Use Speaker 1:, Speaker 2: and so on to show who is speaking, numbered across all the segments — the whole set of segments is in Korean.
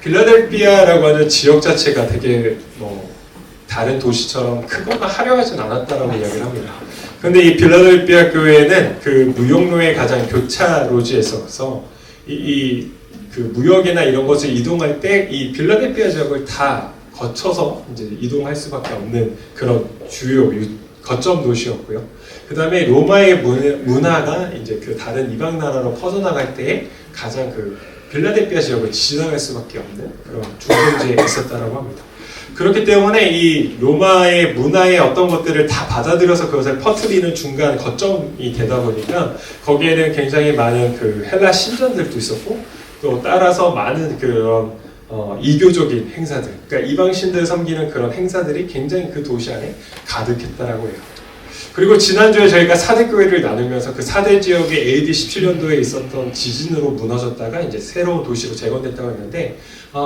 Speaker 1: 필라델피아라고 하는 지역 자체가 되게 다른 도시처럼 크거나 화려하진 않았다라고 이야기를 합니다. 근데 이 필라델피아 교회는 그 무역로의 가장 교차로지에 있어서 그 무역이나 이런 것을 이동할 때 이 필라델피아 지역을 다 거쳐서 이제 이동할 수밖에 없는 그런 주요 거점 도시였고요. 그 다음에 로마의 문화가 이제 그 다른 이방 나라로 퍼져나갈 때 가장 그 필라델피아 지역을 지나갈 수밖에 없는 그런 중심지에 있었다라고 합니다. 그렇기 때문에 이 로마의 문화의 어떤 것들을 다 받아들여서 그것을 퍼뜨리는 중간 거점이 되다 보니까 거기에는 굉장히 많은 그 헬라 신전들도 있었고 또 따라서 많은 그런 이교적인 행사들, 그러니까 이방신들 섬기는 그런 행사들이 굉장히 그 도시 안에 가득했다라고 해요. 그리고 지난주에 저희가 사대교회를 나누면서 그 사대 지역에 AD 17년도에 있었던 지진으로 무너졌다가 이제 새로운 도시로 재건됐다고 했는데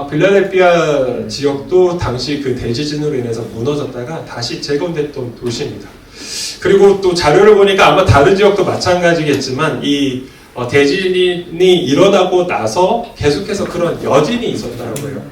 Speaker 1: 필라델피아 지역도 당시 그 대지진으로 인해서 무너졌다가 다시 재건됐던 도시입니다. 그리고 또 자료를 보니까 아마 다른 지역도 마찬가지겠지만 이 대지진이 일어나고 나서 계속해서 그런 여진이 있었다고 해요.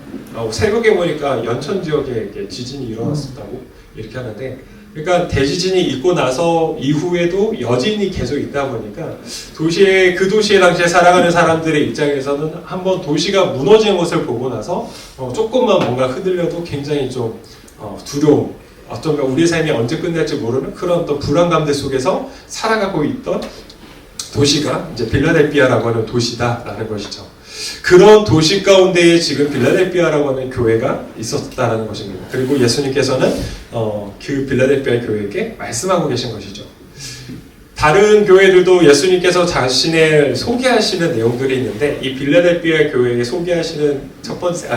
Speaker 1: 새벽에 보니까 연천 지역에 지진이 일어났었다고 이렇게 하는데, 그러니까 대지진이 있고 나서 이후에도 여진이 계속 있다 보니까 그 도시에 당시에 살아가는 사람들의 입장에서는 한번 도시가 무너지는 것을 보고 나서 조금만 뭔가 흔들려도 굉장히 좀 두려움, 어쩌면 우리의 삶이 언제 끝날지 모르는 그런 또 불안감들 속에서 살아가고 있던 도시가 이제 필라델피아라고 하는 도시다라는 것이죠. 그런 도시 가운데에 지금 필라델피아라고 하는 교회가 있었다라는 것입니다. 그리고 예수님께서는 그 필라델피아 교회에게 말씀하고 계신 것이죠. 다른 교회들도 예수님께서 자신을 소개하시는 내용들이 있는데 이 필라델피아 교회에 소개하시는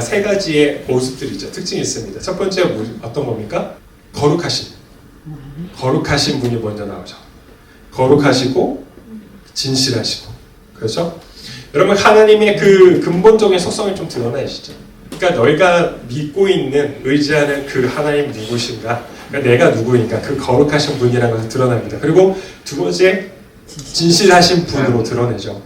Speaker 1: 세 가지의 모습들이죠. 특징이 있습니다. 첫 번째 어떤 겁니까? 거룩하신 분이 먼저 나오죠. 거룩하시고 진실하시고, 그렇죠? 여러분, 하나님의 그 근본적인 속성을 좀 드러내시죠. 그러니까 너희가 믿고 있는, 의지하는 그 하나님 누구신가? 그러니까 내가 누구인가? 그 거룩하신 분이라는 것을 드러납니다. 그리고 두 번째, 진실하신 분으로 드러내죠.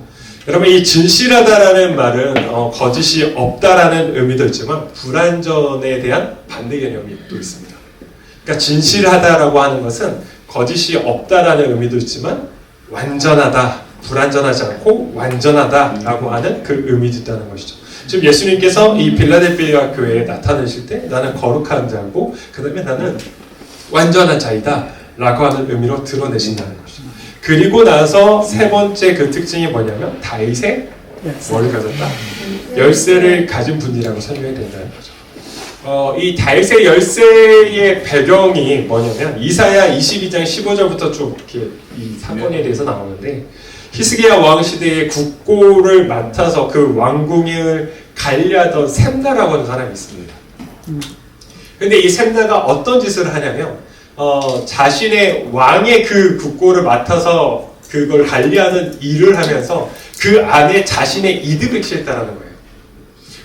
Speaker 1: 여러분, 이 진실하다라는 말은 거짓이 없다라는 의미도 있지만 불완전에 대한 반대 개념이 또 있습니다. 그러니까 진실하다라고 하는 것은 거짓이 없다라는 의미도 있지만 완전하다, 불완전하지 않고 완전하다라고 하는 그 의미도 있다는 것이죠. 지금 예수님께서 이 필라델피아 교회에 나타나실 때 나는 거룩한 자고 그 다음에 나는 완전한 자이다 라고 하는 의미로 드러내신다는 것이죠. 그리고 나서 세 번째 그 특징이 뭐냐면 다윗의 뭘 가졌다? 열쇠를 가진 분이라고 설명이 된다는 거죠. 이 다윗의 열쇠의 배경이 뭐냐면 이사야 22장 15절부터 쭉 이렇게 이 사건에 대해서 나오는데 히스기야 왕 시대의 국고를 맡아서 그 왕궁을 관리하던 셈나라고 하는 사람이 있습니다. 근데 이 셈나가 어떤 짓을 하냐면 자신의 왕의 그 국고를 맡아서 그걸 관리하는 일을 하면서 그 안에 자신의 이득을 취했다는 거예요.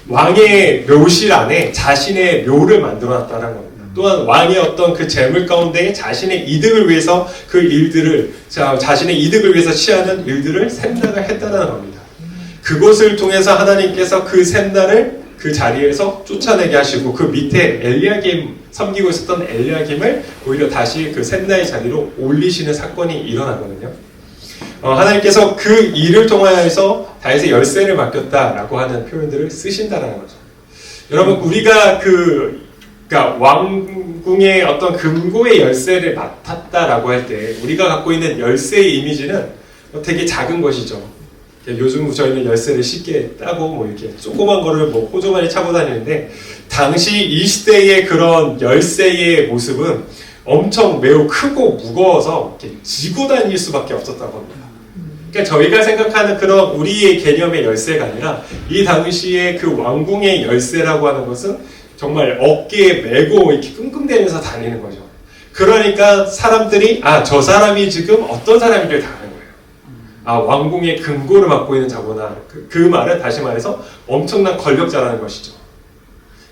Speaker 1: 왕의 묘실 안에 자신의 묘를 만들어놨다는 겁니다. 또한 왕의 어떤 그 재물 가운데 자신의 이득을 위해서 그 일들을, 자신의 이득을 위해서 취하는 일들을 셈나가 했다는 겁니다. 그것을 통해서 하나님께서 그 셈나를 그 자리에서 쫓아내게 하시고 그 밑에 엘리야김, 섬기고 있었던 엘리야김을 오히려 다시 그 셈나의 자리로 올리시는 사건이 일어나거든요. 하나님께서 그 일을 통하여서 다윗의 열쇠를 맡겼다라고 하는 표현들을 쓰신다는 거죠. 여러분, 우리가 그러니까 왕궁의 어떤 금고의 열쇠를 맡았다라고 할 때 우리가 갖고 있는 열쇠의 이미지는 되게 작은 것이죠. 요즘 저희는 열쇠를 쉽게 따고 뭐 이렇게 조그만 거를 뭐 호주머니에 차고 다니는데 당시 이 시대의 그런 열쇠의 모습은 엄청 매우 크고 무거워서 이렇게 지고 다닐 수밖에 없었다고 합니다. 그러니까 저희가 생각하는 그런 우리의 개념의 열쇠가 아니라 이 당시에 그 왕궁의 열쇠라고 하는 것은 정말 어깨에 메고 이렇게 끙끙대면서 다니는 거죠. 그러니까 사람들이 저 사람이 지금 어떤 사람인지를 다 아는 거예요. 왕궁의 금고를 맡고 있는 자구나. 그 말은 다시 말해서 엄청난 권력자라는 것이죠.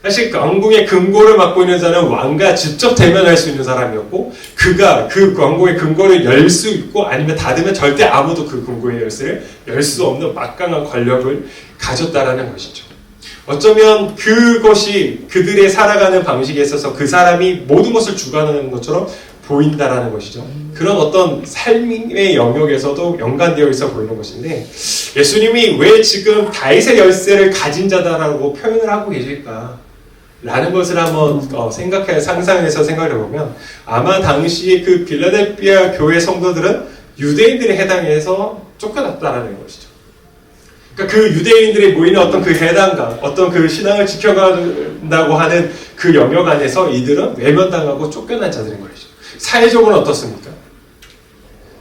Speaker 1: 사실 왕궁의 금고를 맡고 있는 자는 왕과 직접 대면할 수 있는 사람이었고 그가 그 왕궁의 금고를 열 수 있고 아니면 닫으면 절대 아무도 그 금고의 열쇠를 열 수 없는 막강한 권력을 가졌다라는 것이죠. 어쩌면 그것이 그들의 살아가는 방식에 있어서 그 사람이 모든 것을 주관하는 것처럼 보인다라는 것이죠. 그런 어떤 삶의 영역에서도 연관되어 있어 보이는 것인데, 예수님이 왜 지금 다윗의 열쇠를 가진 자다라고 표현을 하고 계실까? 라는 것을 한번 상상해서 생각해 보면, 아마 당시 그 빌라델피아 교회 성도들은 유대인들에 해당해서 쫓겨났다라는 것이죠. 그러니까 그 유대인들이 모이는 어떤 그 해당감, 어떤 그 신앙을 지켜간다고 하는 그 영역 안에서 이들은 외면당하고 쫓겨난 자들인 것이죠. 사회적으로는 어떻습니까?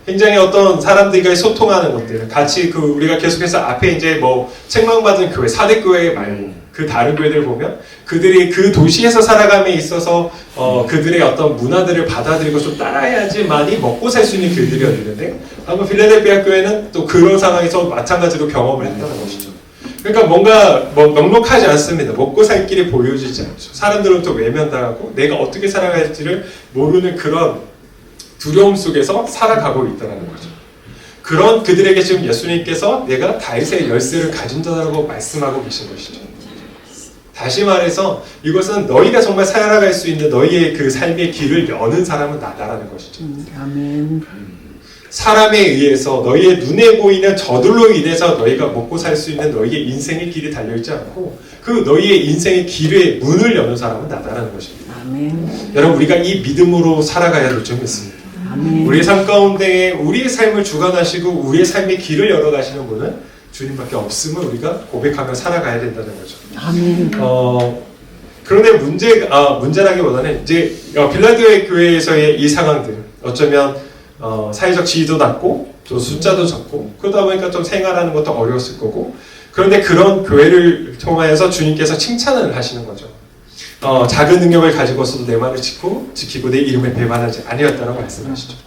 Speaker 1: 굉장히 어떤 사람들과 소통하는 것들, 같이 그 우리가 계속해서 앞에 이제 뭐 책망받은 교회, 4대 교회 말고 그 다른 교회들 보면 그들이 그 도시에서 살아감에 있어서 그들의 어떤 문화들을 받아들이고 좀 따라야지만이 먹고 살 수 있는 교회들이었는데, 아마 필라델피아 교회는 또 그런 상황에서 마찬가지로 경험을 했다는 것이죠. 그러니까 뭔가 넉넉하지 않습니다. 먹고 살 길이 보여지지 않죠. 사람들은 또 외면당하고 내가 어떻게 살아가야 할지를 모르는 그런 두려움 속에서 살아가고 있다는 거죠. 그런 그들에게 지금 예수님께서 내가 다윗의 열쇠를 가진 자라고 말씀하고 계신 것이죠. 다시 말해서 이것은 너희가 정말 살아갈 수 있는 너희의 그 삶의 길을 여는 사람은 나다라는 것이죠.
Speaker 2: 아멘.
Speaker 1: 사람에 의해서 너희의 눈에 보이는 저들로 인해서 너희가 먹고 살 수 있는 너희의 인생의 길이 달려있지 않고 그 너희의 인생의 길의 문을 여는 사람은 나다라는 것입니다.
Speaker 2: 아멘.
Speaker 1: 여러분, 우리가 이 믿음으로 살아가야 될 줄 믿습니다.
Speaker 2: 아멘.
Speaker 1: 우리의 삶 가운데 우리의 삶을 주관하시고 우리의 삶의 길을 열어가시는 분은 주님밖에 없음을 우리가 고백하며 살아가야 된다는 거죠.
Speaker 2: 아멘.
Speaker 1: 그런데 문제라기보다는 이제 빌라델피아 교회에서의 이 상황들, 어쩌면 사회적 지위도 낮고 또 숫자도 적고 그러다 보니까 좀 생활하는 것도 어려웠을 거고, 그런데 그런 교회를 통하여서 주님께서 칭찬을 하시는 거죠. 작은 능력을 가지고서도 내 말을 지키고 내 이름을 배반하지 아니었다라고 말씀하시죠.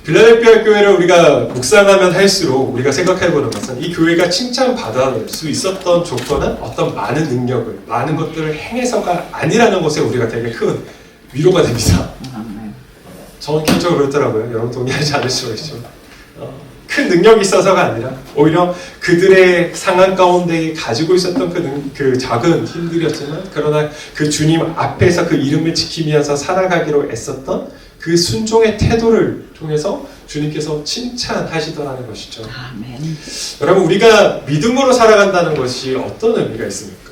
Speaker 1: 빌라델피아 교회를 우리가 묵상하면 할수록 우리가 생각해보는 것은 이 교회가 칭찬받을 수 있었던 조건은 어떤 많은 능력을, 많은 것들을 행해서가 아니라는 것에 우리가 되게 큰 위로가 됩니다. 저는 개인적으로 그렇더라고요. 여러분 동의하지 않으시죠? 큰 능력이 있어서가 아니라 오히려 그들의 상황 가운데 가지고 있었던 그 작은 힘들이었지만, 그러나 그 주님 앞에서 그 이름을 지키면서 살아가기로 애썼던 그 순종의 태도를 통해서 주님께서 칭찬하시더라는 것이죠.
Speaker 2: 아멘.
Speaker 1: 여러분, 우리가 믿음으로 살아간다는 것이 어떤 의미가 있습니까?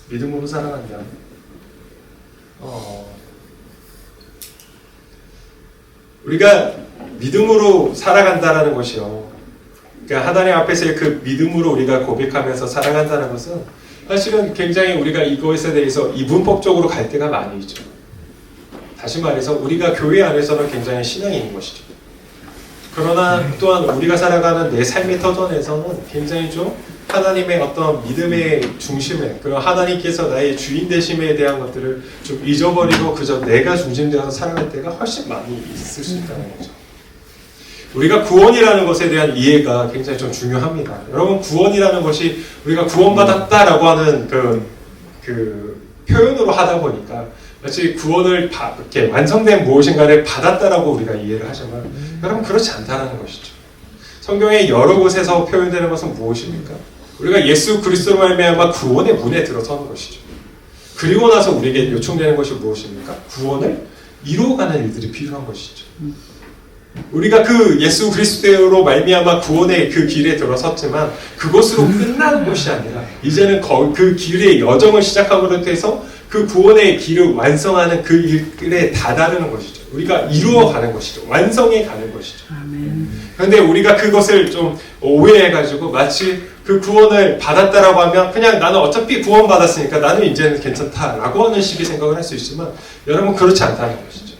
Speaker 1: 믿음으로 살아간다. 우리가 믿음으로 살아간다는 것이요. 그러니까 하나님 앞에서의 그 믿음으로 우리가 고백하면서 살아간다는 것은 사실은 굉장히 우리가 이것에 대해서 이분법적으로 갈 때가 많이 있죠. 다시 말해서 우리가 교회 안에서는 굉장히 신앙이 있는 것이죠. 그러나 또한 우리가 살아가는 내 삶의 터전에서는 굉장히 좀 하나님의 어떤 믿음의 중심에, 그런 하나님께서 나의 주인 되심에 대한 것들을 좀 잊어버리고 그저 내가 중심되어서 살아갈 때가 훨씬 많이 있을 수 있다는 거죠. 우리가 구원이라는 것에 대한 이해가 굉장히 좀 중요합니다. 여러분, 구원이라는 것이 우리가 구원받았다라고 하는 그 표현으로 하다 보니까 마치 구원을 이렇게 완성된 무엇인가를 받았다라고 우리가 이해를 하지만, 여러분 그렇지 않다는 것이죠. 성경의 여러 곳에서 표현되는 것은 무엇입니까? 우리가 예수 그리스도로 말미암아 구원의 문에 들어서는 것이죠. 그리고 나서 우리에게 요청되는 것이 무엇입니까? 구원을 이루어가는 일들이 필요한 것이죠. 우리가 그 예수 그리스도로 말미암아 구원의 그 길에 들어섰지만 그것으로 끝나는 것이 아니라 이제는 그 길의 여정을 시작함으로 해서 그 구원의 길을 완성하는 그 길에 다다르는 것이죠. 우리가 이루어가는 것이죠. 완성해 가는 것이죠. 그런데 우리가 그것을 좀 오해해가지고 마치 그 구원을 받았다라고 하면 그냥 나는 어차피 구원 받았으니까 나는 이제는 괜찮다라고 하는 식의 생각을 할 수 있지만, 여러분 그렇지 않다는 것이죠.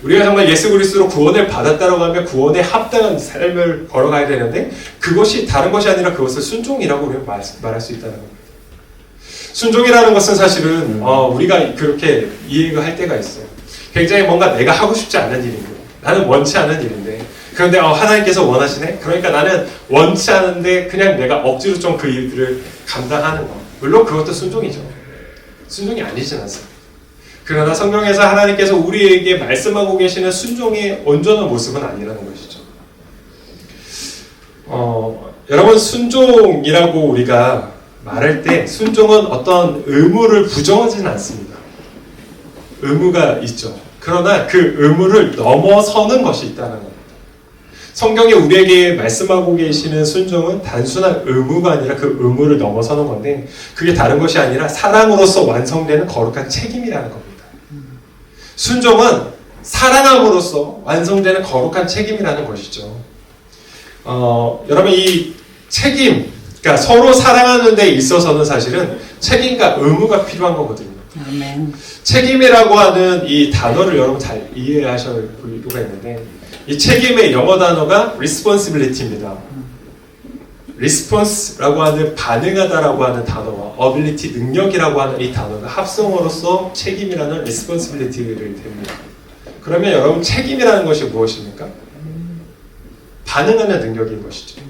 Speaker 1: 우리가 정말 예수 그리스도로 구원을 받았다라고 하면 구원에 합당한 삶을 걸어가야 되는데, 그것이 다른 것이 아니라 그것을 순종이라고 우리가 말할 수 있다는 겁니다. 순종이라는 것은 사실은 우리가 그렇게 이해가 할 때가 있어요. 굉장히 뭔가 내가 하고 싶지 않은 일인데, 나는 원치 않은 일인데, 그런데 하나님께서 원하시네? 그러니까 나는 원치 않은데 그냥 내가 억지로 좀 그 일들을 감당하는 거. 물론 그것도 순종이죠. 순종이 아니진 않습니다. 그러나 성경에서 하나님께서 우리에게 말씀하고 계시는 순종의 온전한 모습은 아니라는 것이죠. 여러분 순종이라고 우리가 말할 때 순종은 어떤 의무를 부정하지는 않습니다. 의무가 있죠. 그러나 그 의무를 넘어서는 것이 있다는 겁니다. 성경에 우리에게 말씀하고 계시는 순종은 단순한 의무가 아니라 그 의무를 넘어서는 건데 그게 다른 것이 아니라 사랑으로서 완성되는 거룩한 책임이라는 겁니다. 순종은 사랑함으로써 완성되는 거룩한 책임이라는 것이죠. 여러분 이 책임, 그러니까 서로 사랑하는 데 있어서는 사실은 책임과 의무가 필요한 거거든요.
Speaker 2: 아멘.
Speaker 1: 책임이라고 하는 이 단어를 여러분 잘 이해하셔야 할 필요가 있는데 이 책임의 영어 단어가 responsibility입니다. response라고 하는 반응하다라고 하는 단어와 ability 능력이라고 하는 이 단어가 합성어로서 책임이라는 responsibility를 됩니다. 그러면 여러분 책임이라는 것이 무엇입니까? 반응하는 능력인 것이죠.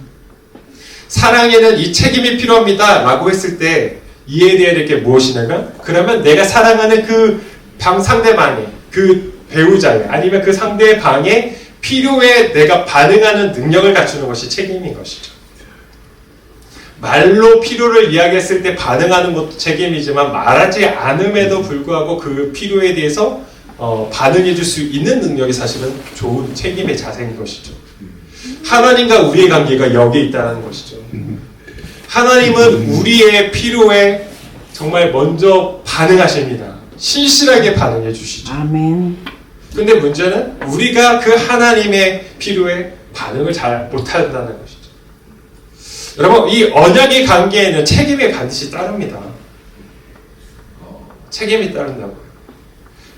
Speaker 1: 사랑에는 이 책임이 필요합니다 라고 했을 때 이해해야 될 게 무엇이냐면 그러면 내가 사랑하는 그 상대방의 그 배우자의 아니면 그 상대방의 필요에 내가 반응하는 능력을 갖추는 것이 책임인 것이죠. 말로 필요를 이야기했을 때 반응하는 것도 책임이지만 말하지 않음에도 불구하고 그 필요에 대해서 반응해 줄 수 있는 능력이 사실은 좋은 책임의 자세인 것이죠. 하나님과 우리의 관계가 여기에 있다는 것이죠. 하나님은 우리의 필요에 정말 먼저 반응하십니다. 신실하게 반응해 주시죠.
Speaker 2: 아멘.
Speaker 1: 근데 문제는 우리가 그 하나님의 필요에 반응을 잘 못한다는 것이죠. 여러분 이 언약의 관계에는 책임이 반드시 따릅니다. 책임이 따른다고요.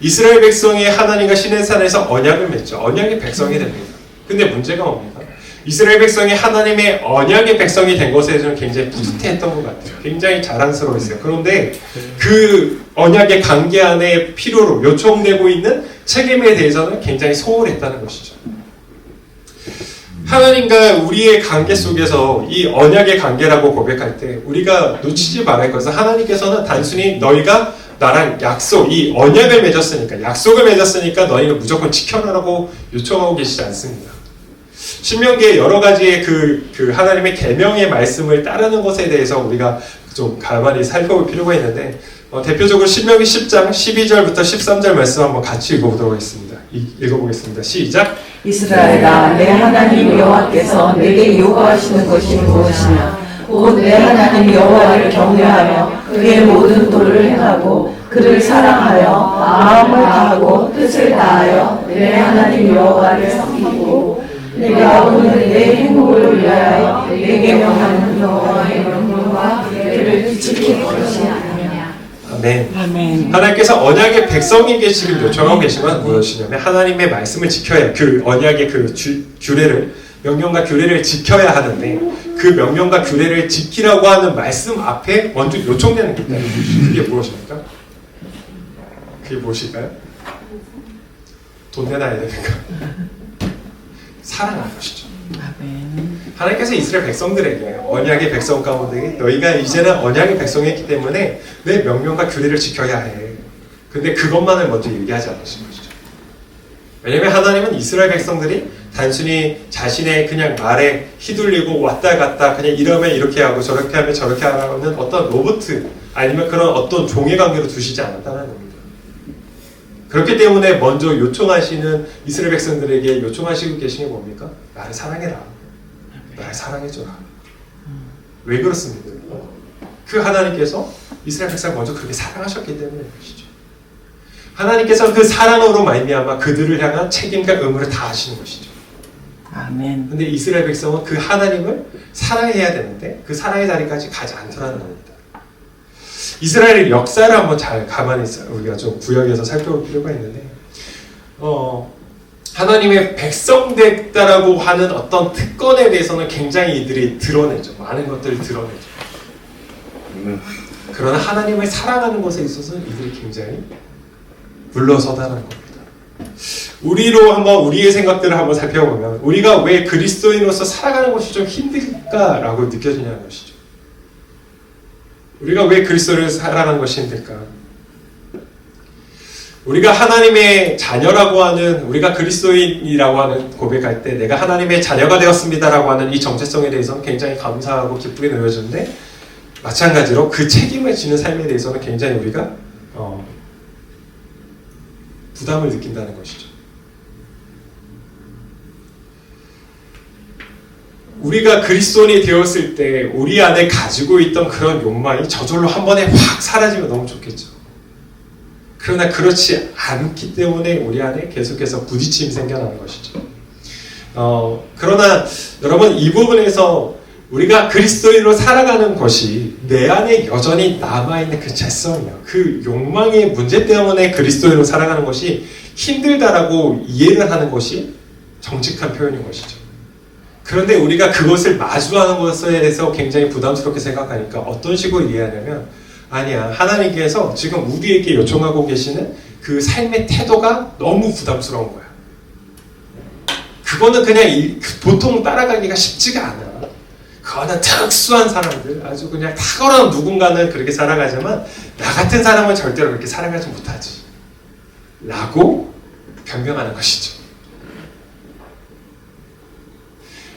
Speaker 1: 이스라엘 백성이 하나님과 시내산에서 언약을 맺죠. 언약의 백성이 됩니다. 근데 문제가 뭡니까? 이스라엘 백성이 하나님의 언약의 백성이 된 것에 대해서는 굉장히 뿌듯해했던 것 같아요. 굉장히 자랑스러웠어요. 그런데 그 언약의 관계 안에 필요로 요청되고 있는 책임에 대해서는 굉장히 소홀했다는 것이죠. 하나님과 우리의 관계 속에서 이 언약의 관계라고 고백할 때 우리가 놓치지 말아야 할 것은 하나님께서는 단순히 너희가 나랑 약속, 이 언약을 맺었으니까 약속을 맺었으니까 너희는 무조건 지켜라라고 요청하고 계시지 않습니다. 신명기의 여러 가지의 그 하나님의 계명의 말씀을 따르는 것에 대해서 우리가 좀 가만히 살펴볼 필요가 있는데 대표적으로 신명기 10장 12절부터 13절 말씀 한번 같이 읽어보도록 하겠습니다. 읽어보겠습니다. 시작!
Speaker 3: 이스라엘아, 내 하나님 여호와께서 내게 요구하시는 것이 무엇이냐? 곧 내 하나님 여호와를 경외하여 그의 모든 도를 행하고 그를 사랑하여 마음을 다하고 뜻을 다하여 내 하나님 여호와를 섬기고 내가 오늘 내 행복을 위하여 내게 명하는 여호와의 명령과 그를 지킬 것이 아니냐.
Speaker 1: 아멘.
Speaker 2: 아멘.
Speaker 1: 하나님께서 언약의 백성에게 지금 요청하고 계신 건 무엇이냐면 하나님의 말씀을 지켜야 그 언약의 그 규례를 명령과 규례를 지켜야 하는데 그 명령과 규례를 지키라고 하는 말씀 앞에 먼저 요청되는 게 있다는 것이죠. 그게 무엇입니까? 그게 무엇일까요? 돈 내놔야 됩니까? 사랑하는 것이죠.
Speaker 2: 아멘.
Speaker 1: 하나님께서 이스라엘 백성들에게 언약의 백성 가운데 너희가 이제는 언약의 백성이기 때문에 내 명령과 규례를 지켜야 해. 근데 그것만을 먼저 얘기하지 않으신 것이죠. 왜냐하면 하나님은 이스라엘 백성들이 단순히 자신의 그냥 말에 휘둘리고 왔다 갔다 그냥 이러면 이렇게 하고 저렇게 하면 저렇게 하라는 어떤 로봇 아니면 그런 어떤 종의 관계로 두시지 않았다는 겁니다. 그렇기 때문에 먼저 요청하시는 이스라엘 백성들에게 요청하시고 계신 게 뭡니까? 나를 사랑해라. 나를 사랑해줘라. 왜 그렇습니까? 그 하나님께서 이스라엘 백성을 먼저 그렇게 사랑하셨기 때문에 그것이죠. 하나님께서 그 사랑으로 말미암아 그들을 향한 책임과 의무를 다하시는 것이죠.
Speaker 2: 아멘.
Speaker 1: 근데 이스라엘 백성은 그 하나님을 사랑해야 되는데 그 사랑의 자리까지 가지 않더라는 겁니다. 이스라엘의 역사를 한번 잘 가만히 우리가 좀 구역에서 살펴볼 필요가 있는데 하나님의 백성 됐다라고 하는 어떤 특권에 대해서는 굉장히 이들이 드러내죠. 많은 것들을 드러내죠. 그러나 하나님을 사랑하는 것에 있어서는 이들이 굉장히 물러서다는 겁니다. 우리로 한번 우리의 생각들을 한번 살펴보면 우리가 왜 그리스도인으로서 살아가는 것이 좀 힘들까라고 느껴지냐는 것이죠. 우리가 왜 그리스도를 살아가는 것이 힘들까? 우리가 하나님의 자녀라고 하는, 우리가 그리스도인이라고 하는 고백할 때 내가 하나님의 자녀가 되었습니다라고 하는 이 정체성에 대해서는 굉장히 감사하고 기쁘게 누려지는데, 마찬가지로 그 책임을 지는 삶에 대해서는 굉장히 우리가 부담을 느낀다는 것이죠. 우리가 그리스도인이 되었을 때 우리 안에 가지고 있던 그런 욕망이 저절로 한 번에 확 사라지면 너무 좋겠죠. 그러나 그렇지 않기 때문에 우리 안에 계속해서 부딪힘이 생겨나는 것이죠. 그러나 여러분, 이 부분에서 우리가 그리스도인으로 살아가는 것이 내 안에 여전히 남아있는 그 죄성이요, 그 욕망의 문제 때문에 그리스도인으로 살아가는 것이 힘들다라고 이해를 하는 것이 정직한 표현인 것이죠. 그런데 우리가 그것을 마주하는 것에 대해서 굉장히 부담스럽게 생각하니까 어떤 식으로 이해하냐면, 아니야, 하나님께서 지금 우리에게 요청하고 계시는 그 삶의 태도가 너무 부담스러운 거야. 그거는 그냥 보통 따라가기가 쉽지가 않아. 그거는 특수한 사람들, 아주 그냥 탁월한 누군가는 그렇게 살아가지만 나 같은 사람은 절대로 그렇게 살아가지 못하지 라고 변명하는 것이죠.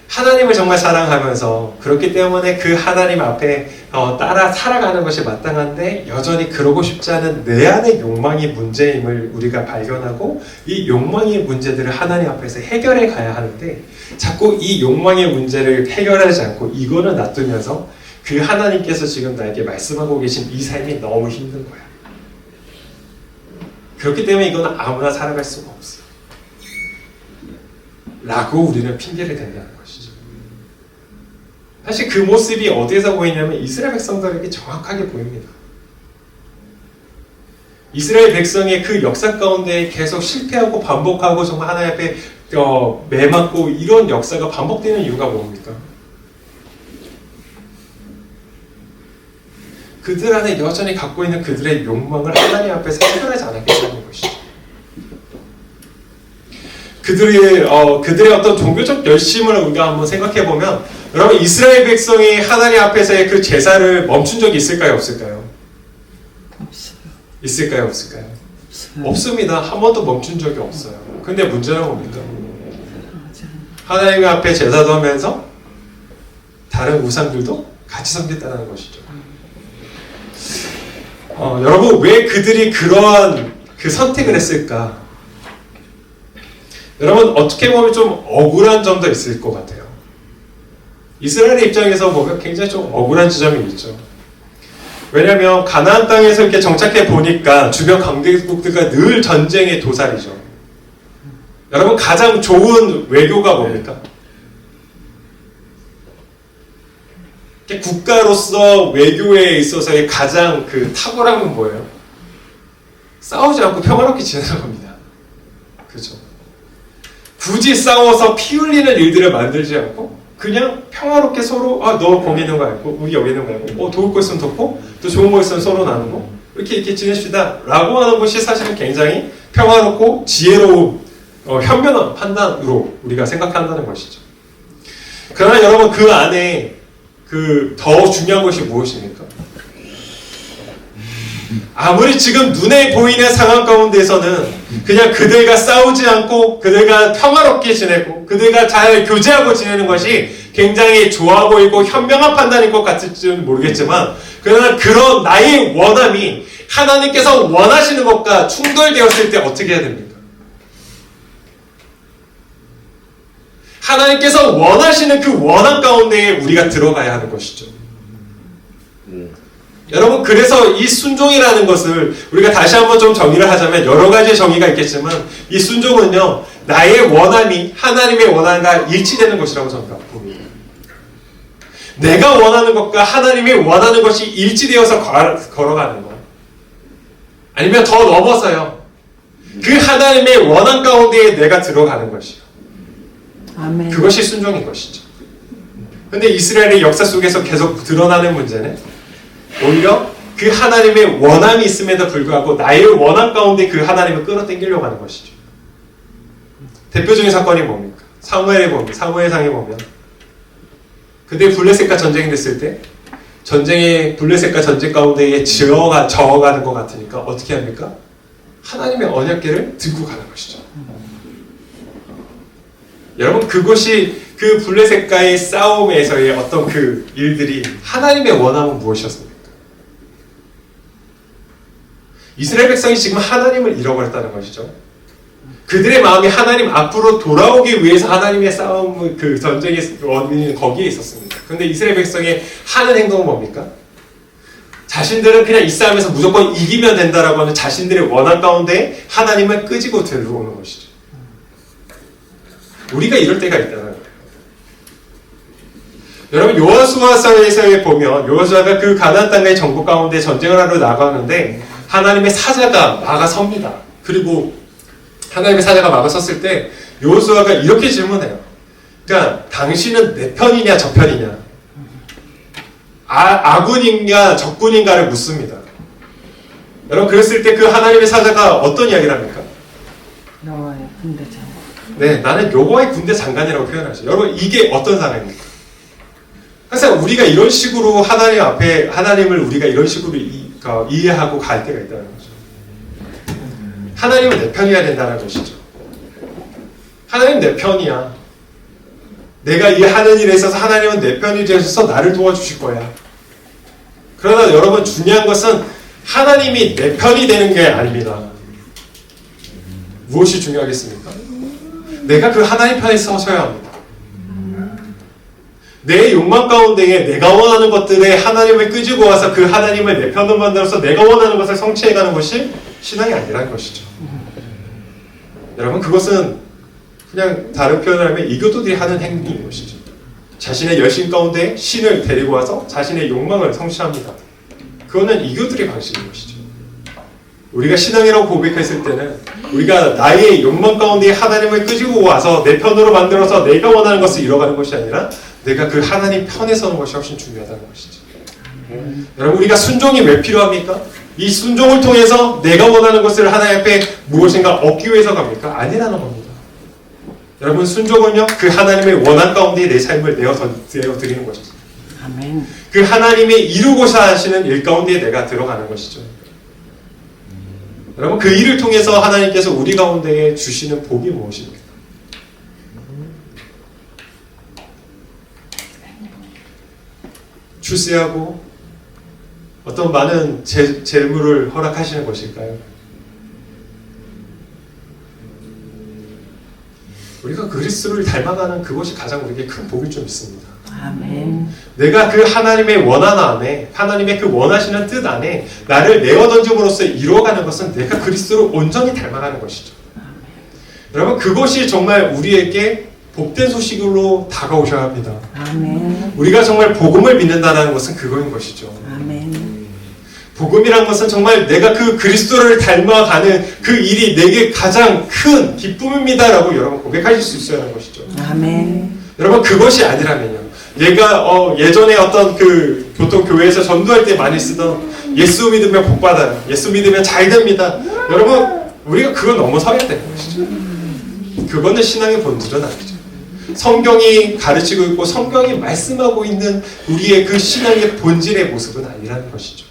Speaker 1: 하나님을 정말 사랑하면서 그렇기 때문에 그 하나님 앞에 따라 살아가는 것이 마땅한데, 여전히 그러고 싶지 않은 내 안의 욕망이 문제임을 우리가 발견하고 이 욕망의 문제들을 하나님 앞에서 해결해 가야 하는데, 자꾸 이 욕망의 문제를 해결하지 않고 이거는 놔두면서 그 하나님께서 지금 나에게 말씀하고 계신 이 삶이 너무 힘든 거야. 그렇기 때문에 이거는 아무나 살아갈 수가 없어 라고 우리는 핑계를 댄다는 것이죠. 사실 그 모습이 어디에서 보이냐면 이스라엘 백성들에게 정확하게 보입니다. 이스라엘 백성의 그 역사 가운데 계속 실패하고 반복하고 정말 하나님 앞에 매맞고 이런 역사가 반복되는 이유가 뭡니까? 그들 안에 여전히 갖고 있는 그들의 욕망을 하나님 앞에서 해결하지 않았다는 것이죠. 그들의 어떤 종교적 열심을 우리가 한번 생각해 보면, 여러분, 이스라엘 백성이 하나님 앞에서의 그 제사를 멈춘 적이 있을까요, 없을까요?
Speaker 2: 없어요.
Speaker 1: 있을까요, 없을까요?
Speaker 2: 없어요.
Speaker 1: 없습니다. 한 번도 멈춘 적이 없어요. 근데 문제는 뭡니까?
Speaker 2: 맞아요.
Speaker 1: 하나님 앞에 제사도 하면서 다른 우상들도 같이 섬겼다는 것이죠. 여러분, 왜 그들이 그러한 그 선택을 했을까? 여러분, 어떻게 보면 좀 억울한 점도 있을 것 같아요. 이스라엘의 입장에서 보면 굉장히 좀 억울한 지점이 있죠. 왜냐하면 가나안 땅에서 이렇게 정착해 보니까 주변 강대국들과 늘 전쟁의 도살이죠. 여러분, 가장 좋은 외교가 뭡니까? 국가로서 외교에 있어서의 가장 그 탁월한 건 뭐예요? 싸우지 않고 평화롭게 지내는 겁니다. 그렇죠? 굳이 싸워서 피 흘리는 일들을 만들지 않고 그냥 평화롭게 서로, 너 거기 있는 거 알고 우리 여기 있는 거 알고, 도울 거 있으면 돕고 또 좋은 거 있으면 서로 나누고 이렇게 지냅시다 라고 하는 것이 사실은 굉장히 평화롭고 지혜로운 현명한 판단으로 우리가 생각한다는 것이죠. 그러나 여러분, 그 안에 그 더 중요한 것이 무엇입니까? 아무리 지금 눈에 보이는 상황 가운데서는 그냥 그들과 싸우지 않고 그들과 평화롭게 지내고 그들과 잘 교제하고 지내는 것이 굉장히 좋아 보이고 현명한 판단일 것 같을지는 모르겠지만, 그러나 그런 나의 원함이 하나님께서 원하시는 것과 충돌되었을 때 어떻게 해야 됩니까? 하나님께서 원하시는 그 원함 가운데에 우리가 들어가야 하는 것이죠. 여러분, 그래서 이 순종이라는 것을 우리가 다시 한번 좀 정의를 하자면 여러 가지 정의가 있겠지만, 이 순종은요, 나의 원함이 하나님의 원함과 일치되는 것이라고 저는 봅니다. 내가 원하는 것과 하나님이 원하는 것이 일치되어서 걸어가는 것, 아니면 더 넘어서요, 그 하나님의 원함 가운데에 내가 들어가는 것이요,
Speaker 2: 아멘.
Speaker 1: 그것이 순종인 것이죠. 근데 이스라엘의 역사 속에서 계속 드러나는 문제는 오히려 그 하나님의 원함이 있음에도 불구하고 나의 원함 가운데 그 하나님을 끌어당기려고 하는 것이죠. 대표적인 사건이 뭡니까? 사무엘상에 보면 그때 블레셋과 전쟁이 됐을 때 블레셋과 전쟁 가운데에 저어가는 것 같으니까 어떻게 합니까? 하나님의 언약궤를 들고 가는 것이죠. 여러분 그것이 그 블레셋과의 싸움에서의 어떤 그 일들이 하나님의 원함은 무엇이었습니까? 이스라엘 백성이 지금 하나님을 잃어버렸다는 것이죠. 그들의 마음이 하나님 앞으로 돌아오기 위해서 하나님의 싸움, 그 전쟁의 원인은 거기에 있었습니다. 그런데 이스라엘 백성이 하는 행동은 뭡니까? 자신들은 그냥 이 싸움에서 무조건 이기면 된다라고 하는 자신들의 원한 가운데 하나님을 끄집어 들어오는 것이죠. 우리가 이럴 때가 있다는 거예요. 여러분 여호수아서에서 보면 여호수아가 그 가나안 땅의 정복 가운데 전쟁을 하러 나가는데 하나님의 사자가 막아섭니다. 그리고 하나님의 사자가 막아섰을 때 여호수아가 이렇게 질문해요. 그러니까 당신은 내 편이냐 저 편이냐, 아군인가 적군인가를 묻습니다. 여러분 그랬을 때 그 하나님의 사자가 어떤 이야기를 합니까?
Speaker 2: 여호와의 군대 장관.
Speaker 1: 네, 나는 여호와의 군대 장관이라고 표현하죠. 여러분 이게 어떤 사람입니까? 항상 우리가 이런 식으로 하나님 앞에 하나님을 우리가 이런 식으로 이해하고 갈 때가 있다는 거죠. 하나님은 내 편이어야 된다는 것이죠. 하나님 내 편이야. 내가 이 하는 일에 있어서 하나님은 내 편이 되셔서 나를 도와주실 거야. 그러나 여러분 중요한 것은 하나님이 내 편이 되는 게 아닙니다. 무엇이 중요하겠습니까? 내가 그 하나님 편에 서셔야 합니다. 내 욕망 가운데에 내가 원하는 것들에 하나님을 끄집어 와서 그 하나님을 내 편으로 만들어서 내가 원하는 것을 성취해가는 것이 신앙이 아니라는 것이죠. 여러분 그것은 그냥 다른 표현을 하면 이교도들이 하는 행동인 것이죠. 자신의 열심 가운데 신을 데리고 와서 자신의 욕망을 성취합니다. 그거는 이교들의 방식인 것이죠. 우리가 신앙이라고 고백했을 때는 우리가 나의 욕망 가운데 하나님을 끄집어 와서 내 편으로 만들어서 내가 원하는 것을 이뤄가는 것이 아니라 내가 그 하나님 편에 서는 것이 훨씬 중요하다는 것이죠. 여러분 우리가 순종이 왜 필요합니까? 이 순종을 통해서 내가 원하는 것을 하나님 앞에 무엇인가 얻기 위해서 갑니까? 아니라는 겁니다. 여러분 순종은요 그 하나님의 원한 가운데 내 삶을 내어드리는 것이죠.
Speaker 2: 아멘.
Speaker 1: 그 하나님이 이루고자 하시는 일 가운데 내가 들어가는 것이죠. 여러분 그 일을 통해서 하나님께서 우리 가운데에 주시는 복이 무엇입니까? 출세하고 어떤 많은 재물을 허락하시는 것일까요? 우리가 그리스도를 닮아가는 그것이 가장 우리에게 큰 복일 좀 있습니다.
Speaker 2: 아멘.
Speaker 1: 내가 그 하나님의 원한 안에, 하나님의 그 원하시는 뜻 안에 나를 내어 던짐으로써 이루어가는 것은 내가 그리스도를 온전히 닮아가는 것이죠. 여러분 그것이 정말 우리에게 복된 소식으로 다가오셔야 합니다.
Speaker 2: 아멘.
Speaker 1: 우리가 정말 복음을 믿는다는 것은 그거인 것이죠.
Speaker 2: 아멘.
Speaker 1: 복음이란 것은 정말 내가 그 그리스도를 닮아가는 그 일이 내게 가장 큰 기쁨입니다라고 여러분 고백하실 수 있어야 하는 것이죠.
Speaker 2: 아멘.
Speaker 1: 여러분 그것이 아니라면요. 얘가 예전에 어떤 그 보통 교회에서 전도할 때 많이 쓰던 예수 믿으면 복 받아요. 예수 믿으면 잘 됩니다. 여러분 우리가 그걸 넘어서야 되는 것이죠. 그거는 신앙의 본질은 아니죠. 성경이 가르치고 있고 성경이 말씀하고 있는 우리의 그 신앙의 본질의 모습은 아니라는 것이죠.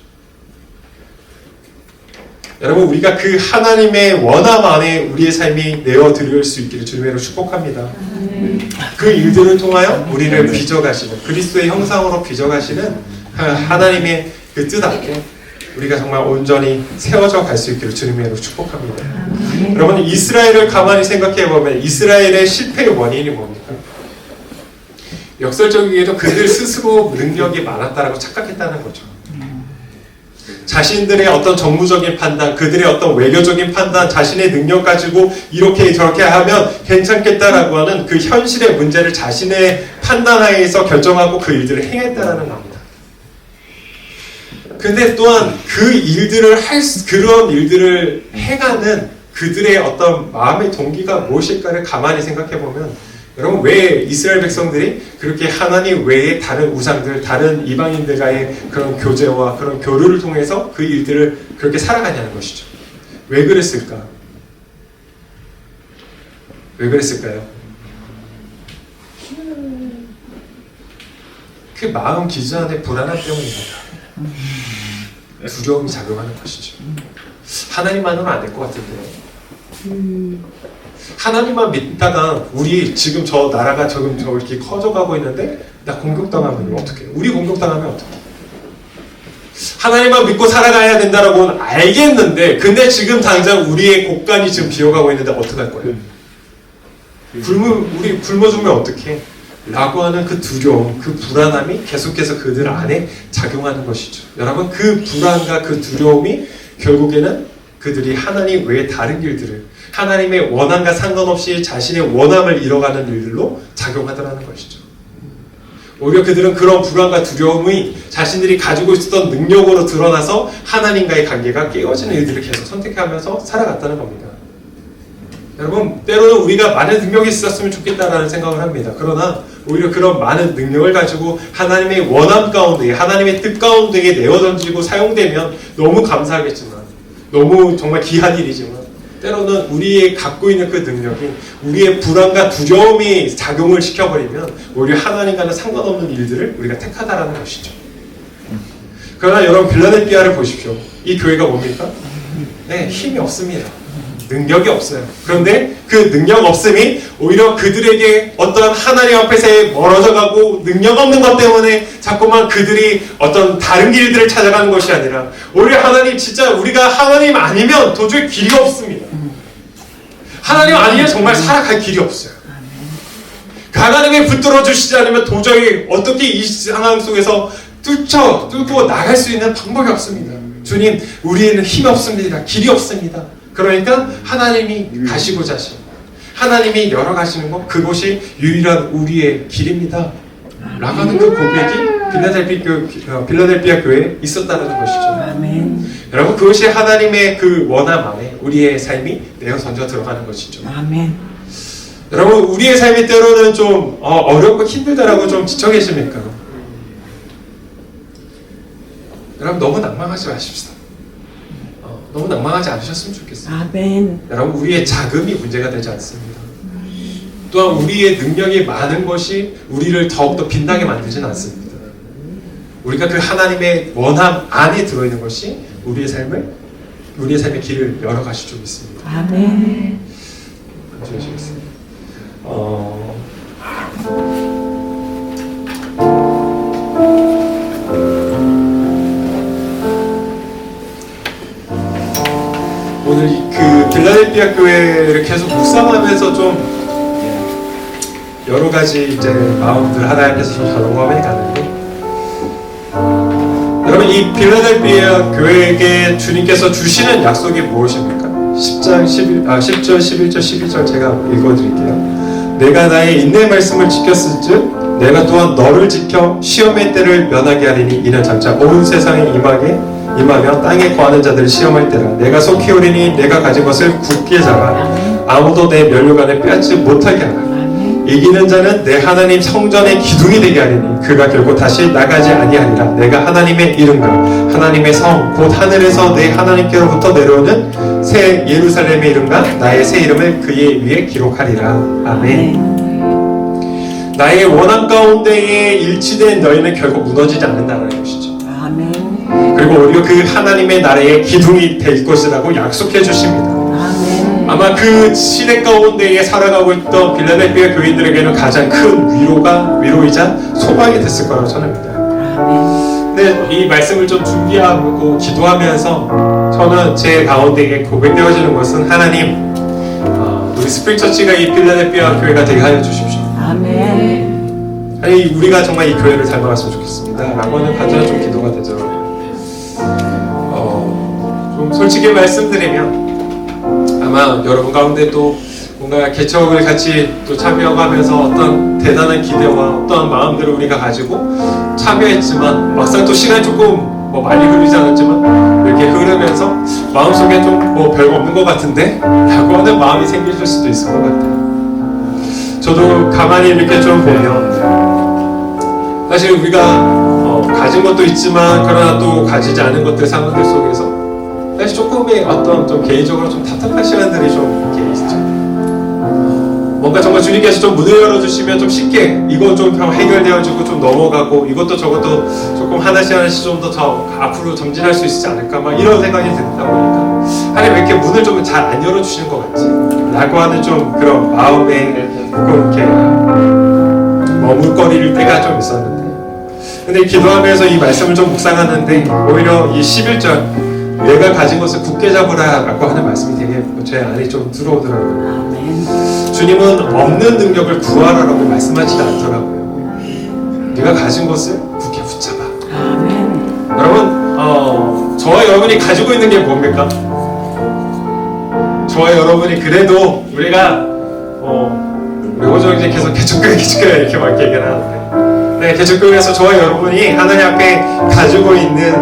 Speaker 1: 여러분 우리가 그 하나님의 원함 안에 우리의 삶이 내어드릴 수 있기를 주님으로 축복합니다. 그 일들을 통하여 우리를 빚어가시는 그리스도의 형상으로 빚어가시는 하나님의 그 뜻 앞에 우리가 정말 온전히 세워져 갈 수 있기를 주님으로 축복합니다. 여러분 이스라엘을 가만히 생각해보면 이스라엘의 실패의 원인이 뭡니까? 역설적이게도 그들 스스로 능력이 많았다라고 착각했다는 거죠. 자신들의 어떤 정무적인 판단, 그들의 어떤 외교적인 판단, 자신의 능력 가지고 이렇게 저렇게 하면 괜찮겠다라고 하는 그 현실의 문제를 자신의 판단하에서 결정하고 그 일들을 행했다라는 겁니다. 근데 또한 그 일들을 그런 일들을 행하는 그들의 어떤 마음의 동기가 무엇일까를 가만히 생각해보면 여러분 왜 이스라엘 백성들이 그렇게 하나님 외에 다른 우상들, 다른 이방인들과의 그런 교제와 그런 교류를 통해서 그 일들을 그렇게 살아가냐는 것이죠. 왜 그랬을까? 왜 그랬을까요? 그 마음 기준 안에 불안함 때문입니다. 두려움이 작용하는 것이죠. 하나님만으로는 안 될 것 같은데요. 하나님만 믿다가 우리 지금 저 나라가 지금 저 이렇게 커져가고 있는데 나 공격당하면 어떡해? 우리 공격당하면 어떡해? 하나님만 믿고 살아가야 된다라고는 알겠는데 근데 지금 당장 우리의 곳간이 지금 비어가고 있는데 어떡할 거예요? 우리 굶어 죽으면 어떡해? 라고 하는 그 두려움, 그 불안함이 계속해서 그들 안에 작용하는 것이죠. 여러분 그 불안과 그 두려움이 결국에는 그들이 하나님 외에 다른 길들을 하나님의 원함과 상관없이 자신의 원함을 잃어가는 일들로 작용하더라는 것이죠. 오히려 그들은 그런 불안과 두려움이 자신들이 가지고 있었던 능력으로 드러나서 하나님과의 관계가 깨어지는 일들을 계속 선택하면서 살아갔다는 겁니다. 여러분 때로는 우리가 많은 능력이 있었으면 좋겠다라는 생각을 합니다. 그러나 오히려 그런 많은 능력을 가지고 하나님의 원함 가운데 하나님의 뜻 가운데에 내어던지고 사용되면 너무 감사하겠지만 너무 정말 귀한 일이지만 때로는 우리의 갖고 있는 그 능력이 우리의 불안과 두려움이 작용을 시켜버리면 오히려 하나님과는 상관없는 일들을 우리가 택하다라는 것이죠. 그러나 여러분 빌라델피아를 보십시오. 이 교회가 뭡니까? 네, 힘이 없습니다. 능력이 없어요. 그런데 그 능력 없음이 오히려 그들에게 어떤 하나님 앞에서 멀어져 가고 능력 없는 것 때문에 자꾸만 그들이 어떤 다른 길들을 찾아가는 것이 아니라 오히려 하나님 진짜 우리가 하나님 아니면 도저히 길이 없습니다. 하나님 아니면 정말 살아갈 길이 없어요. 하나님이 붙들어 주시지 않으면 도저히 어떻게 이 상황 속에서 뚫고 나갈 수 있는 방법이 없습니다. 주님, 우리에는 힘이 없습니다. 길이 없습니다. 그러니까 하나님이 가시고자 하시는 하나님이 열어가시는 것 그것이 유일한 우리의 길입니다. 라고 하는 그 고백이 빌라델피아 교회에 있었다는 것이죠.
Speaker 2: 아멘.
Speaker 1: 여러분 그것이 하나님의 그 원함 안에 우리의 삶이 내어 던져 들어가는 것이죠.
Speaker 2: 아멘.
Speaker 1: 여러분 우리의 삶이 때로는 좀 어렵고 힘들다라고 좀 지쳐 계십니까? 여러분 너무 낭망하지 마십시다. 너무 낭망하지 않으셨으면 좋겠어요.
Speaker 2: 아멘.
Speaker 1: 여러분 우리의 자금이 문제가 되지 않습니다. 또한 우리의 능력이 많은 것이 우리를 더욱더 빛나게 만들지는 않습니다. 우리가 그 하나님의 원함 안에 들어있는 것이 우리의 삶의 길을 열어가실 줄 믿습니다.
Speaker 2: 아멘.
Speaker 1: 감사하시겠습니다. 오늘 그 빌라델피아 교회를 계속 묵상하면서 좀 여러 가지 이제 마음들 하나님께서 좀 경험해 가는데 여러분 이 빌라델피아 교회에게 주님께서 주시는 약속이 무엇입니까? 10절, 11절, 12절 제가 읽어드릴게요. 내가 나의 인내 말씀을 지켰을즉 내가 또한 너를 지켜 시험의 때를 면하게 하리니 이는 장차 온 세상에 임하며 땅에 거하는 자들을 시험할 때라. 내가 속히 오리니 내가 가진 것을 굳게 잡아 아무도 내 면류관을 빼앗지 못하게 하라. 이기는 자는 내 하나님 성전의 기둥이 되게 하리니 그가 결국 다시 나가지 아니하리라. 내가 하나님의 이름과 하나님의 성 곧 하늘에서 내 하나님께로부터 내려오는 새 예루살렘의 이름과 나의 새 이름을 그의 위에 기록하리라. 아멘. 나의 원함 가운데에 일치된 너희는 결국 무너지지 않는다는 것이죠.
Speaker 2: 아멘.
Speaker 1: 그리고 오히려 그 하나님의 나라의 기둥이 될 것이라고 약속해 주십니다.
Speaker 2: 아멘.
Speaker 1: 아마 그 시대 가운데에 살아가고 있던 빌라델피아 교인들에게는 가장 큰 위로이자 소망이 됐을 거라고 전합니다.
Speaker 2: 아멘.
Speaker 1: 근데 이 말씀을 좀 준비하고 기도하면서 저는 제 가운데에 고백되어지는 것은 하나님, 우리 스프링처치가 이 빌라델피아 교회가 되게 하여 주십시오.
Speaker 2: 아멘.
Speaker 1: 아니 우리가 정말 이 교회를 닮아갔으면 좋겠습니다. 라고 하는 간절한 좀 기도가 되죠. 좀 솔직히 말씀드리면 아마 여러분 가운데 또 뭔가 개척을 같이 또 참여하면서 어떤 대단한 기대와 어떠한 마음들을 우리가 가지고 참여했지만 막상 또 시간이 조금 많이 흐르지 않았지만 이렇게 흐르면서 마음속에 좀 별거 없는 것 같은데? 라고 하는 마음이 생기실 수도 있을 것 같아요. 저도 가만히 이렇게 좀 보면 사실 우리가 가진 것도 있지만 그러나 또 가지지 않은 것들 상황들 속에서 사실 조금의 어떤 좀 개인적으로 좀 답답한 시간들이 좀 이렇게 있죠. 뭔가 정말 주님께서 좀 문을 열어주시면 좀 쉽게 이거 좀 해결되어지고 좀 넘어가고 이것도 저것도 조금 하나씩 좀 더 앞으로 점진할 수 있지 않을까 막 이런 생각이 들다 보니까 하나님 왜 이렇게 문을 좀 잘 안 열어주시는 것 같지? 라고 하는 좀 그런 마음에 조금 이렇게 머물거릴 때가 좀 있었는데, 근데 기도하면서 이 말씀을 좀 묵상하는데 오히려 이 11절 내가 가진 것을 굳게 잡으라 라고 하는 말씀이 되게 제 안에 좀 들어오더라고요.
Speaker 2: 아멘.
Speaker 1: 주님은 없는 능력을 구하라라고 말씀하지 않더라고요. 네가 가진 것을 굳게 붙잡아.
Speaker 2: 아멘.
Speaker 1: 여러분, 저와 여러분이 가지고 있는 게 뭡니까? 저와 여러분이 그래도 우리가 우리 호정 이제 계속 개척교회 이렇게 막 얘기를 하는데, 네, 개척교회에서 저와 여러분이 하나님 앞에 가지고 있는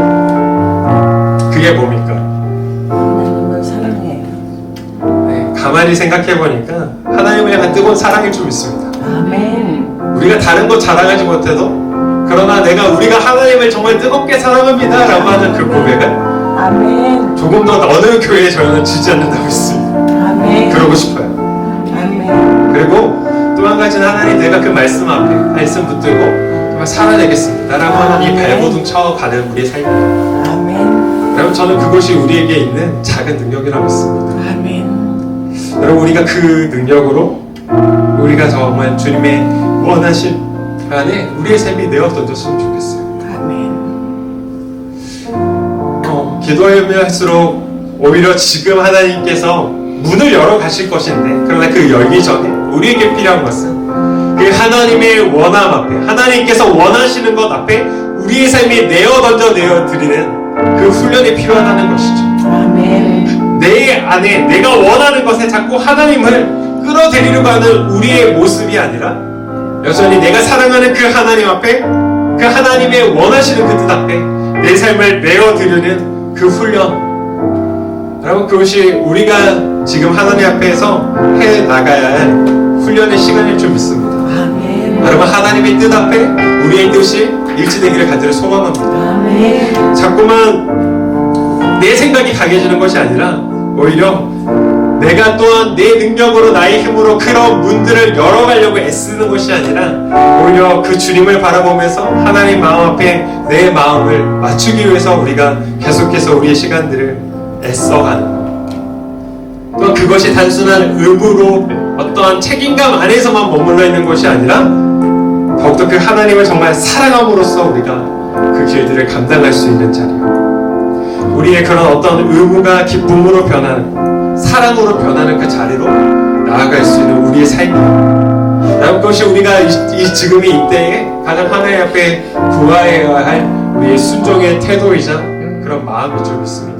Speaker 1: 그게 뭡니까?
Speaker 2: 하나님을 사랑해요.
Speaker 1: 네, 가만히 생각해 보니까 하나님을 향한 뜨거운 사랑이 좀 있습니다.
Speaker 2: 아멘.
Speaker 1: 우리가 다른 것 자랑하지 못해도 그러나 우리가 하나님을 정말 뜨겁게 사랑합니다 라고 하는 그 고백을
Speaker 2: 아멘.
Speaker 1: 조금 더 어느 교회에 저는 지지 않는다고 했습니다.
Speaker 2: 아멘.
Speaker 1: 그러고 싶어요.
Speaker 2: 아멘.
Speaker 1: 그리고 또 한 가지는 하나님 내가 그 말씀 앞에 말씀 붙들고 정말 살아내겠습니다 라고 하는 이 발버둥 쳐가는 우리의 삶입니다.
Speaker 2: 아멘.
Speaker 1: 여러분, 저는 그것이 우리에게 있는 작은 능력이라고 믿습니다.
Speaker 2: 아멘.
Speaker 1: 여러분, 우리가 그 능력으로 우리가 정말 주님의 원하신 안에 우리의 삶이 내어 던졌으면 좋겠어요.
Speaker 2: 아멘.
Speaker 1: 기도하면 할수록 오히려 지금 하나님께서 문을 열어 가실 것인데, 그러나 그 열기 전에 우리에게 필요한 것은 그 하나님의 원함 앞에, 하나님께서 원하시는 것 앞에 우리의 삶이 내어 드리는 그 훈련이 필요하다는 것이죠.
Speaker 2: 아멘.
Speaker 1: 내 안에 내가 원하는 것에 자꾸 하나님을 끌어들이려고 하는 우리의 모습이 아니라 여전히 내가 사랑하는 그 하나님 앞에, 그 하나님의 원하시는 그 뜻 앞에 내 삶을 내어드리는 그 훈련, 여러분, 그것이 우리가 지금 하나님 앞에서 해 나가야 할 훈련의 시간일 줄 믿습니다.
Speaker 2: 아멘.
Speaker 1: 여러분, 하나님의 뜻 앞에 우리의 뜻이 일치되기를 간절히 소망합니다.
Speaker 2: 아멘.
Speaker 1: 자꾸만 내 생각이 강해지는 것이 아니라 오히려 내가 또한 내 능력으로 나의 힘으로 그런 문들을 열어가려고 애쓰는 것이 아니라 오히려 그 주님을 바라보면서 하나님 마음 앞에 내 마음을 맞추기 위해서 우리가 계속해서 우리의 시간들을 애써가는 것. 또 그것이 단순한 의무로 어떠한 책임감 안에서만 머물러 있는 것이 아니라 더욱더 그 하나님을 정말 사랑함으로써 우리가 그 길들을 감당할 수 있는 자리요, 우리의 그런 어떤 의무가 기쁨으로 변하는, 사랑으로 변하는 그 자리로 나아갈 수 있는 우리의 삶이요, 여러분, 그것이 우리가 이 지금의 이때에 가장 하나님 앞에 구하여야 할 우리의 순종의 태도이자 그런 마음일 줄 믿습니다.